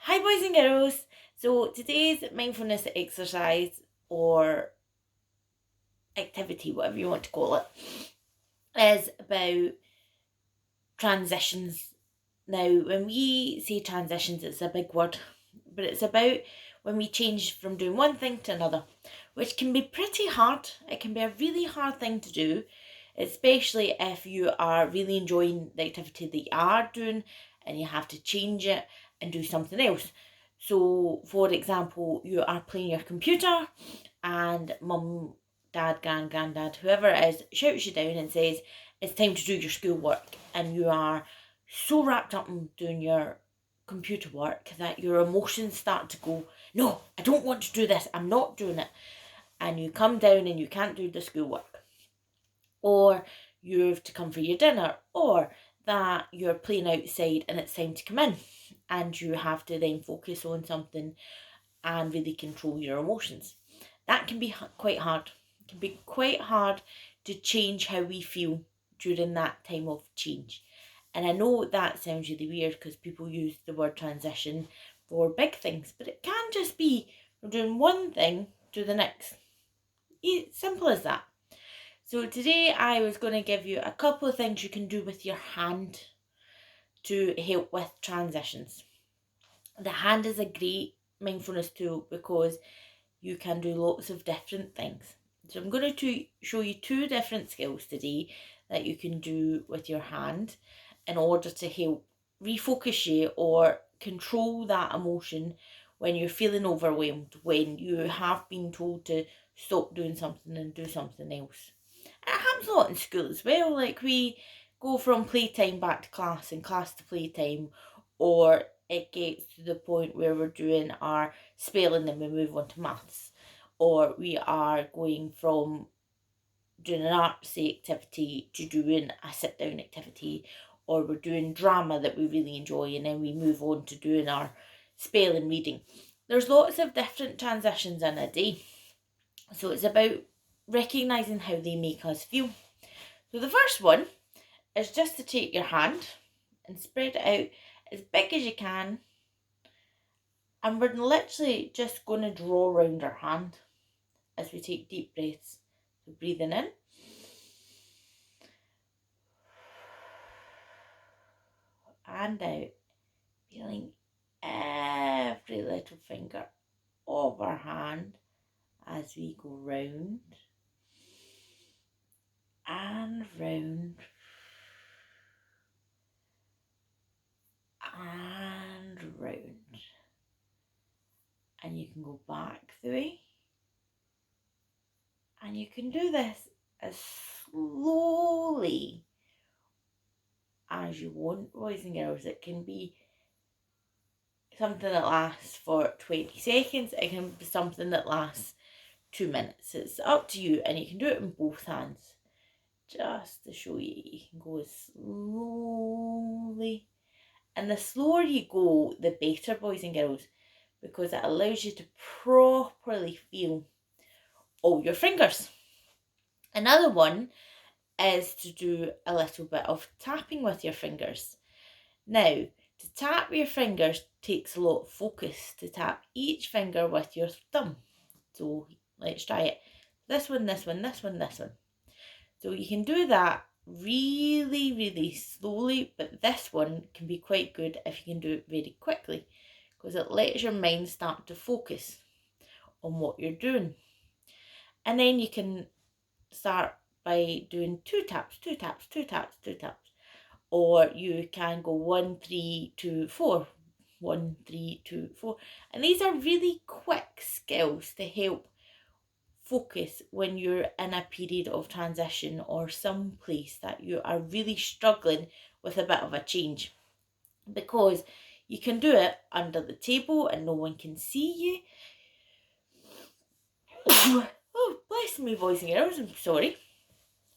Hi, boys and girls. So, today's mindfulness exercise or activity, whatever you want to call it, is about transitions. Now, when we say transitions, it's a big word, but it's about when we change from doing one thing to another, which can be pretty hard. It can be a really hard thing to do, especially if you are really enjoying the activity that you are doing and you have to change it and do something else. So, for example, you are playing your computer and mum, dad, granddad, whoever it is, shouts you down and says, it's time to do your schoolwork, and you are so wrapped up in doing your computer work that your emotions start to go, no, I don't want to do this, I'm not doing it. And you come down and you can't do the schoolwork. Or you have to come for your dinner, or that you're playing outside and it's time to come in and you have to then focus on something and really control your emotions. That can be quite hard. It can be quite hard to change how we feel during that time of change. And I know that sounds really weird because people use the word transition for big things, but it can just be from doing one thing to the next. Simple as that. So today I was going to give you a couple of things you can do with your hand to help with transitions. The hand is a great mindfulness tool because you can do lots of different things. So I'm going to show you two different skills today that you can do with your hand in order to help refocus you or control that emotion when you're feeling overwhelmed, when you have been told to stop doing something and do something else. It happens a lot in school as well. Like we go from playtime back to class and class to playtime, or it gets to the point where we're doing our spelling and we move on to maths, or we are going from doing an artsy activity to doing a sit down activity, or we're doing drama that we really enjoy and then we move on to doing our spelling reading. There's lots of different transitions in a day, so it's about recognising how they make us feel. So the first one is just to take your hand and spread it out as big as you can, and we're literally just going to draw around our hand as we take deep breaths. So breathing in and out, feeling every little finger of our hand as we go round and round and round. And you can go back the way, and you can do this as slowly as you want, boys and girls. It can be something that lasts for 20 seconds, it can be something that lasts 2 minutes. It's up to you, and you can do it in both hands. Just to show you, you can go as slowly. And the slower you go, the better, boys and girls, because it allows you to properly feel all your fingers. Another one is to do a little bit of tapping with your fingers. Now, to tap your fingers takes a lot of focus. To tap each finger with your thumb. So let's try it. This one, this one, this one, this one. So you can do that really, really slowly, but this one can be quite good if you can do it very quickly because it lets your mind start to focus on what you're doing. And then you can start by doing two taps, two taps, two taps, two taps. Or you can go 1, 3, 2, 4. 1, 3, 2, 4. And these are really quick skills to help focus when you're in a period of transition or some place that you are really struggling with a bit of a change. Because you can do it under the table and no one can see you. Oh, bless me, boys and girls, I'm sorry.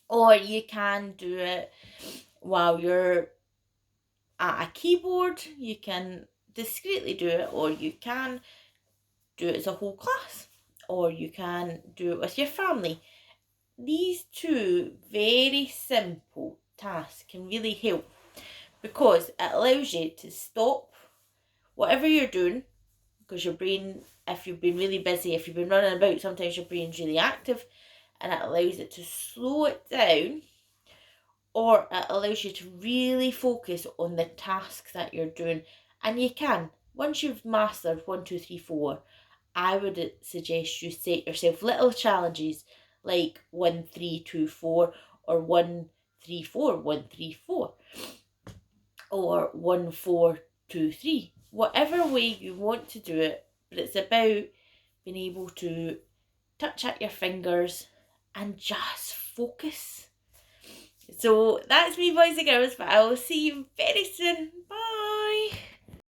Or you can do it while you're at a keyboard. You can discreetly do it, or you can do it as a whole class, or you can do it with your family. These two very simple tasks can really help because it allows you to stop whatever you're doing, because your brain, if you've been really busy, if you've been running about, sometimes your brain's really active and it allows it to slow it down, or it allows you to really focus on the task that you're doing. And you can, once you've mastered 1, 2, 3, 4, I would suggest you set yourself little challenges like 1, 3, 2, 4, or 1, 3, 4, 1, 3, 4, or 1, 4, 2, 3. Whatever way you want to do it, but it's about being able to touch at your fingers and just focus. So that's me, boys and girls, but I will see you very soon. Bye.